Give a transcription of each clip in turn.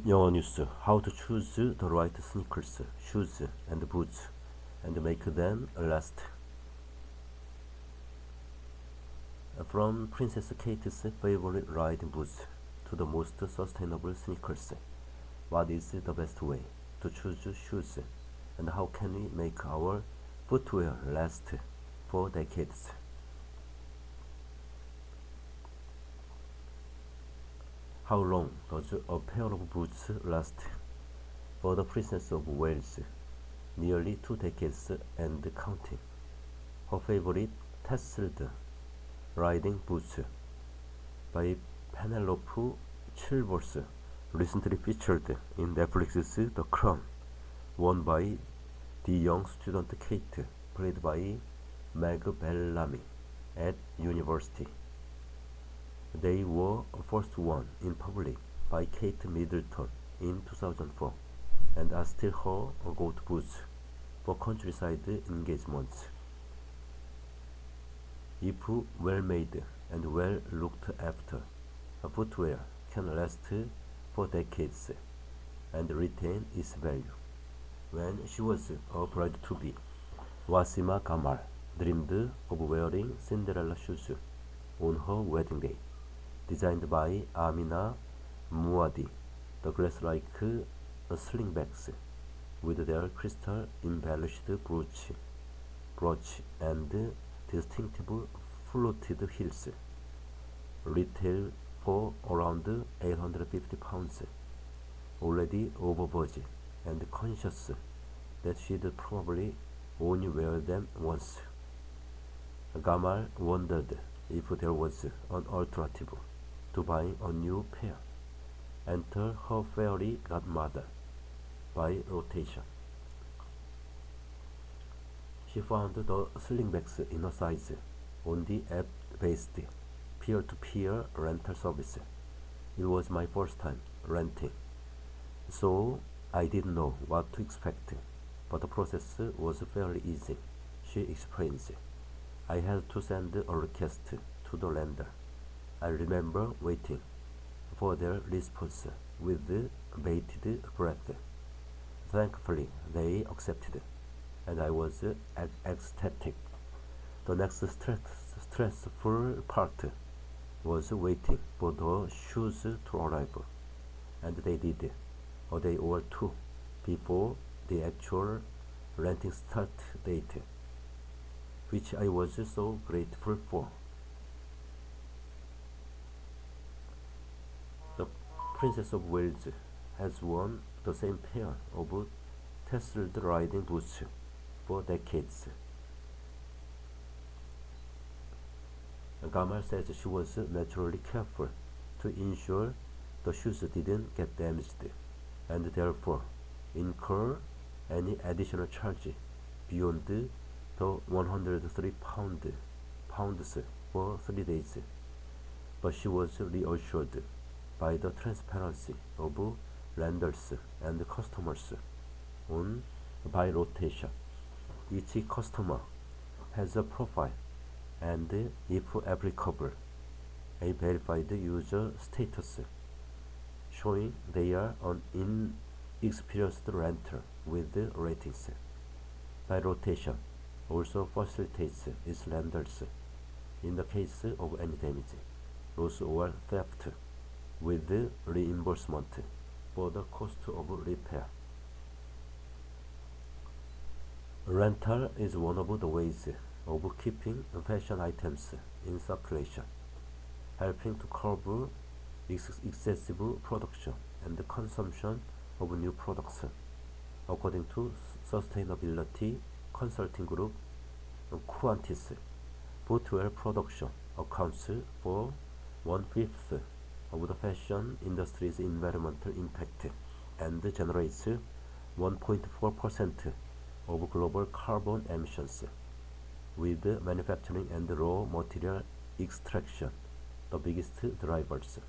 영어뉴스 How to choose the right sneakers, shoes and boots and make them last. From Princess Kate's favorite riding boots to the most sustainable sneakers, what is the best way to choose shoes and how can we make our footwear last for decades? How long does a pair of boots last? For the Princess of Wales, nearly 2 decades and counting. Her favorite tasseled riding boots by Penelope Chilvers, recently featured in Netflix's The Crown, worn by the young student Kate, played by Meg Bellamy at university. They were first worn in public by Kate Middleton in 2004 and are still her go-to boots for countryside engagements. If well-made and well-looked after, a footwear can last for decades and retain its value. When she was a bride-to-be, Wasima Gamal dreamed of wearing Cinderella shoes on her wedding day, designed by Amina Muadi. The glass-like slingbacks with their crystal-embellished brooch and distinctive fluted heels retail for around £850, already over budget and conscious that she'd probably only wear them once. Gamal wondered if there was an alternative to buying a new pair. Enter her fairy godmother by rotation. She found the slingbacks in a size on the app-based peer-to-peer rental service. It was my first time renting, so I didn't know what to expect, but the process was fairly easy, she explains. I had to send a request to the lender. I remember waiting for their response with bated breath. Thankfully, they accepted, and I was ecstatic. The next stressful part was waiting for the shoes to arrive, and they did, a day or two before the actual renting start date, which I was so grateful for. The Princess of Wales has worn the same pair of tasseled riding boots for decades. Gamal says she was naturally careful to ensure the shoes didn't get damaged and therefore incur any additional charge beyond the £103 for 3 days. But she was reassured by the transparency of lenders and customers on by rotation. Each customer has a profile and, if applicable, a verified user status showing they are an inexperienced renter with ratings. By rotation also facilitates its lenders in the case of any damage, loss or theft, with reimbursement for the cost of repair. Rental is one of the ways of keeping fashion items in circulation, helping to curb excessive production and consumption of new products. According to sustainability consulting group Quantis, footwear production accounts for 1/5 of the fashion industry's environmental impact and generates 1.4% of global carbon emissions, with manufacturing and raw material extraction the biggest drivers.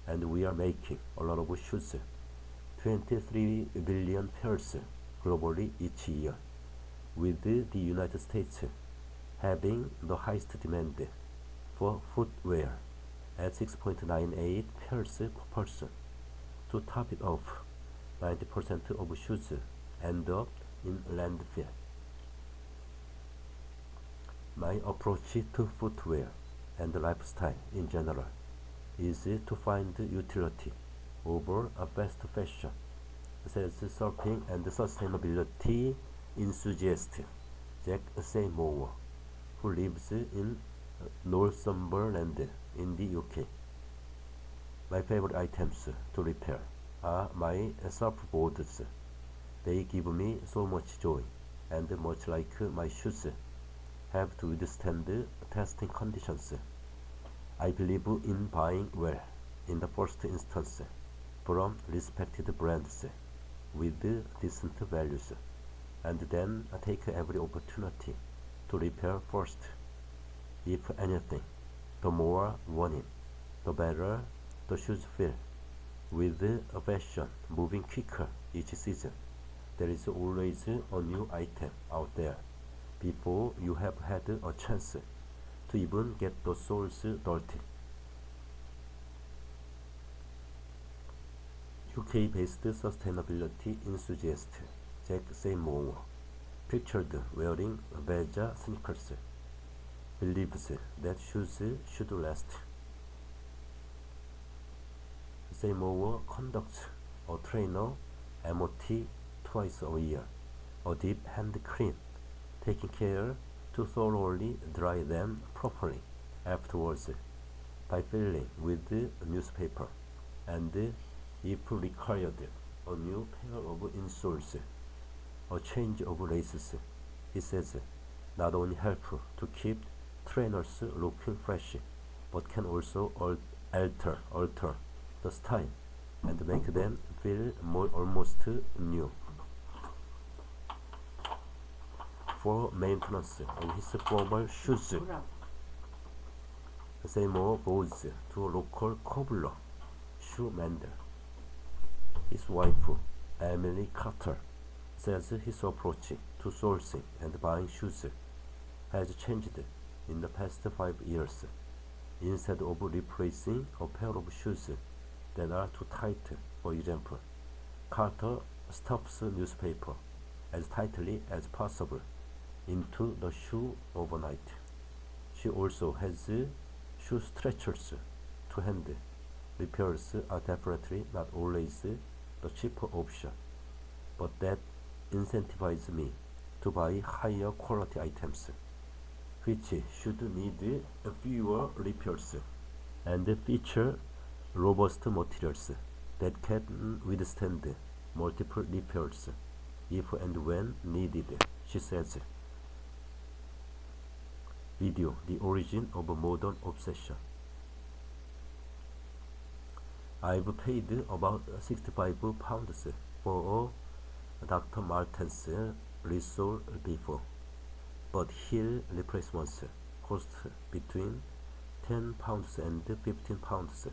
And we are making a lot of shoes, 23 billion pairs globally each year, with the United States having the highest demand for footwear at 6.98 pairs per person. To top it off, 90% of shoes end up in landfill. My approach to footwear and lifestyle in general is to find utility over a fast fashion, says surfing and sustainability enthusiast Jack Seymour, who lives in Northumberland in the UK. My favorite items to repair are my surfboards. They give me so much joy, and much like my shoes, have to withstand testing conditions. I believe in buying well in the first instance from respected brands with decent values, and then take every opportunity to repair first. If anything, the more worn, the better the shoes feel. With fashion moving quicker each season, there is always a new item out there before you have had a chance to even get the soles dirty. UK-based sustainability enthusiast Jack Seymour, pictured wearing Veja sneakers, believes that shoes should last. Seymour conducts a trainer MOT twice a year, a deep hand clean, taking care to thoroughly dry them properly afterwards by filling with newspaper, and if required, a new pair of insoles, a change of laces. He says not only help to keep trainers looking fresh, but can also alter the style and make them feel almost new. For maintenance of his formal shoes, Seymour goes to a local cobbler shoe mender. His wife, Emily Carter, says his approach to sourcing and buying shoes has changed in the past 5 years. Instead of replacing a pair of shoes that are too tight, for example, Carter stuffs newspaper as tightly as possible into the shoe overnight. She also has shoe stretchers to hand. Repairs are definitely not always the cheaper option, but that incentivizes me to buy higher quality items, which should need fewer repairs and feature robust materials that can withstand multiple repairs if and when needed, she says. Video: The Origin of a Modern Obsession. I've paid about £65 for a Dr. Martens Resole before, but heel replacements cost between £10 and £15,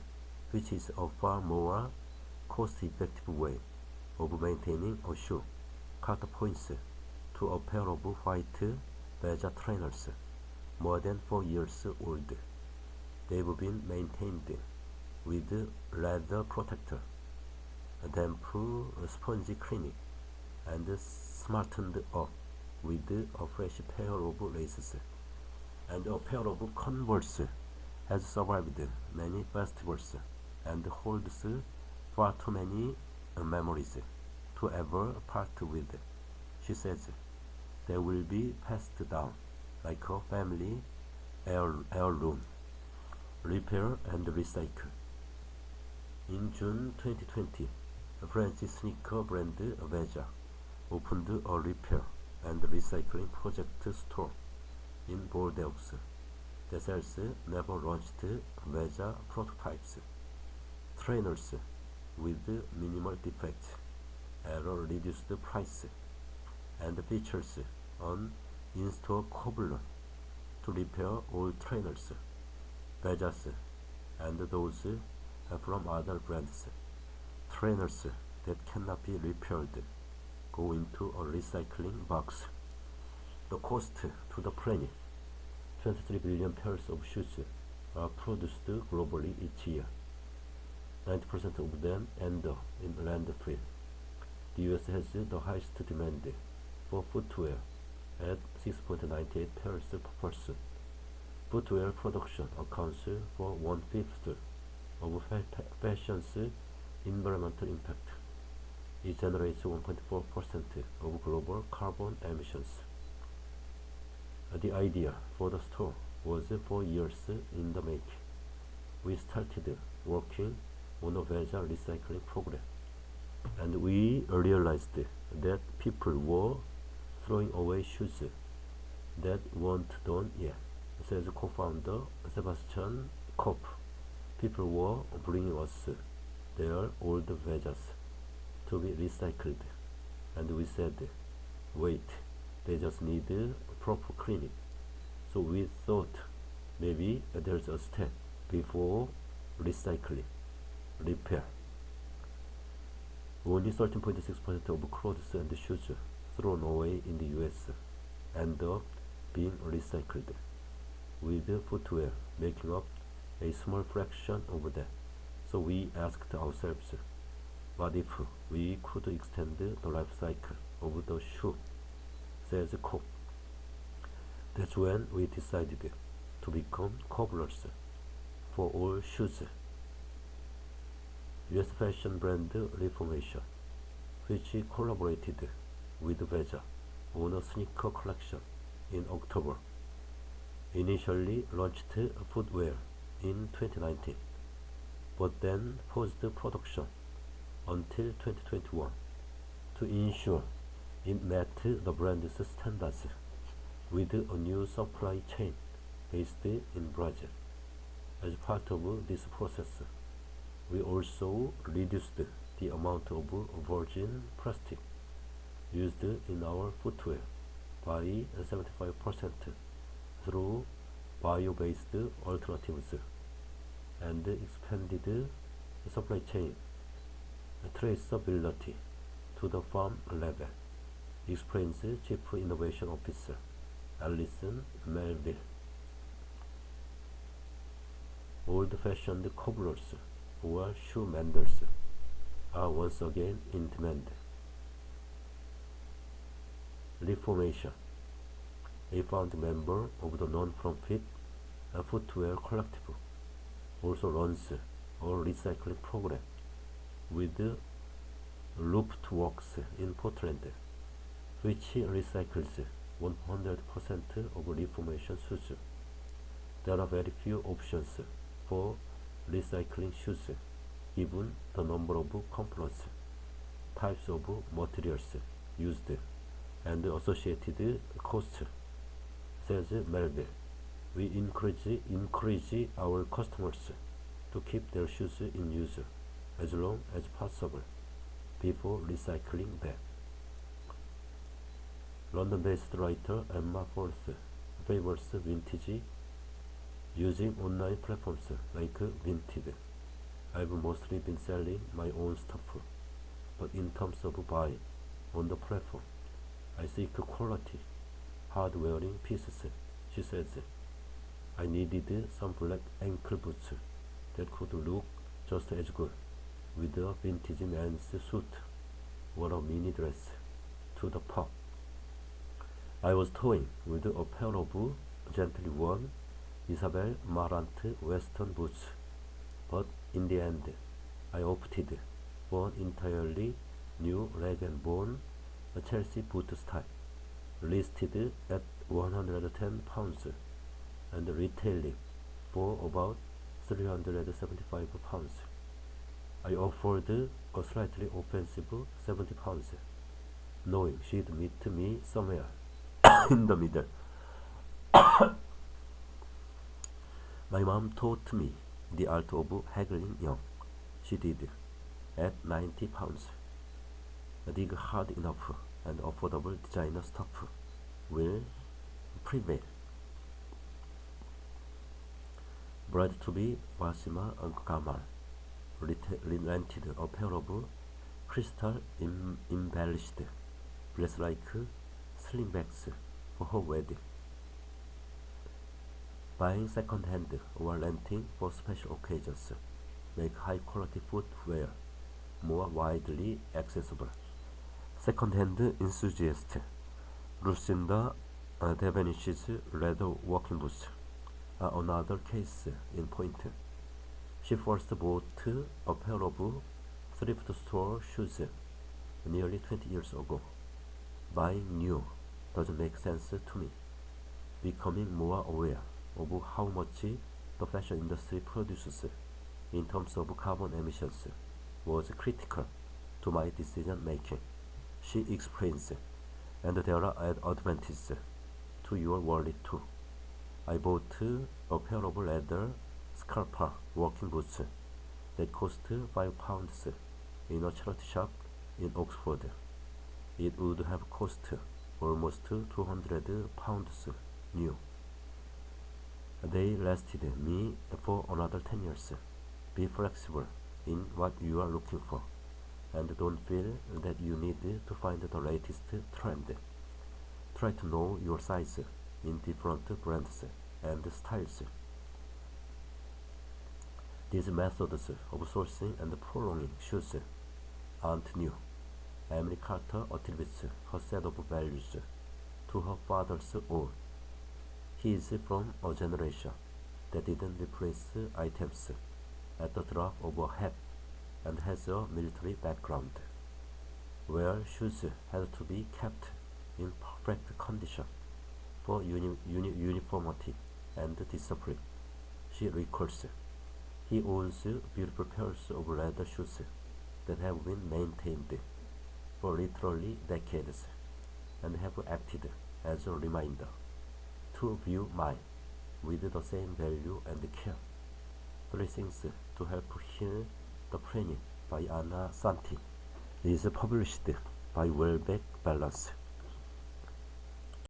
which is a far more cost-effective way of maintaining a shoe. Carter points to a pair of white Veja trainers, more than 4 years old. They've been maintained with leather protector, damp spongy cleaning, and smartened up with a fresh pair of laces. And a pair of Converse has survived many festivals and holds far too many memories to ever part with, she says. They will be passed down like a family heirloom. Repair and recycle. In June 2020, French sneaker brand Veja opened a repair and recycling project store in Bordeaux that sells never launched Veja prototypes, trainers with minimal defects at a reduced price, and features an in-store cobbler to repair all trainers, Vejas, and those from other brands. Trainers that cannot be repaired go into a recycling box. The cost to the planet: 23 billion pairs of shoes are produced globally each year. 90% of them end up in landfill. The US has the highest demand for footwear at 6.98 pairs per person. Footwear production accounts for one-fifth of fashion's environmental impact. It generates 1.4% of global carbon emissions. The idea for the store was 4 years in the making. We started working on a visa recycling program, and we realized that people were throwing away shoes that weren't done yet, says co-founder Sebastian Kopp. People were bringing us their old visas to be recycled, and we said, wait, they just need proper cleaning. So we thought maybe there's a step before recycling, repair. Only 13.6% of clothes and shoes thrown away in the US end up being recycled, with footwear making up a small fraction of that. So we asked ourselves, what if we could extend the life cycle of the shoe, says Kopp. That's when we decided to become cobblers for all shoes. US fashion brand Reformation, which collaborated with Vesa on a sneaker collection in October, initially launched footwear in 2019, but then paused production until 2021 to ensure it met the brand's standards with a new supply chain based in Brazil. As part of this process, we also reduced the amount of virgin plastic used in our footwear by 75% through bio-based alternatives, and expanded the supply chain traceability to the farm level, explains Chief Innovation Officer Alison Melville. Old-fashioned cobblers or shoe menders are once again in demand. Reformation, a founding member of the non-profit Footwear Collective, also runs a recycling program with Looped Works in Portland, which recycles 100% of Reformation shoes. There are very few options for recycling shoes, given the number of components, types of materials used, and associated costs, says Melville. We encourage our customers to keep their shoes in use as long as possible before recycling them. London-based writer Emma Forth favors vintage using online platforms like Vinted. I've mostly been selling my own stuff, but in terms of buying on the platform, I seek quality, hard-wearing pieces, she says. I needed some black ankle boots that could look just as good with a vintage men's suit or a mini dress to the pub. I was toying with a pair of gently worn Isabel Marant Western boots, but in the end, I opted for an entirely new rag-and-bone Chelsea boot style, listed at £110 and retailing for about £375. I offered a slightly offensive £70, knowing she'd meet me somewhere in the middle. My mom taught me the art of haggling young. She did, at £90. Dig hard enough and affordable designer stuff will prevail. Bride-to-be Basima Gamal rented a pair of crystal embellished dress-like slingbacks for her wedding. Buying second-hand or renting for special occasions make high-quality footwear more widely accessible. Second-hand enthusiast Lucinda Devenish's leather walking boots are another case in point. She first bought a pair of thrift store shoes nearly 20 years ago. Buying new doesn't make sense to me. Becoming more aware of how much the fashion industry produces in terms of carbon emissions was critical to my decision making, she explains, and there are advantages to your wallet too. I bought a pair of leather Scarpa walking boots that cost £5 in a charity shop in Oxford. It would have cost almost £200 new. They lasted me for another 10 years. Be flexible in what you are looking for, and don't feel that you need to find the latest trend. Try to know your size in different brands and styles. These methods of sourcing and prolonging shoes aren't new. Emily Carter attributes her set of values to her father's own. He is from a generation that didn't replace items at the drop of a hat and has a military background, where shoes had to be kept in perfect condition for uniformity and discipline. She recalls, he owns beautiful pairs of leather shoes that have been maintained for literally decades and have acted as a reminder to view mine with the same value and care. 3 Things to Help Heal the Planet by Anna Santi is published by Wellbeck Balance.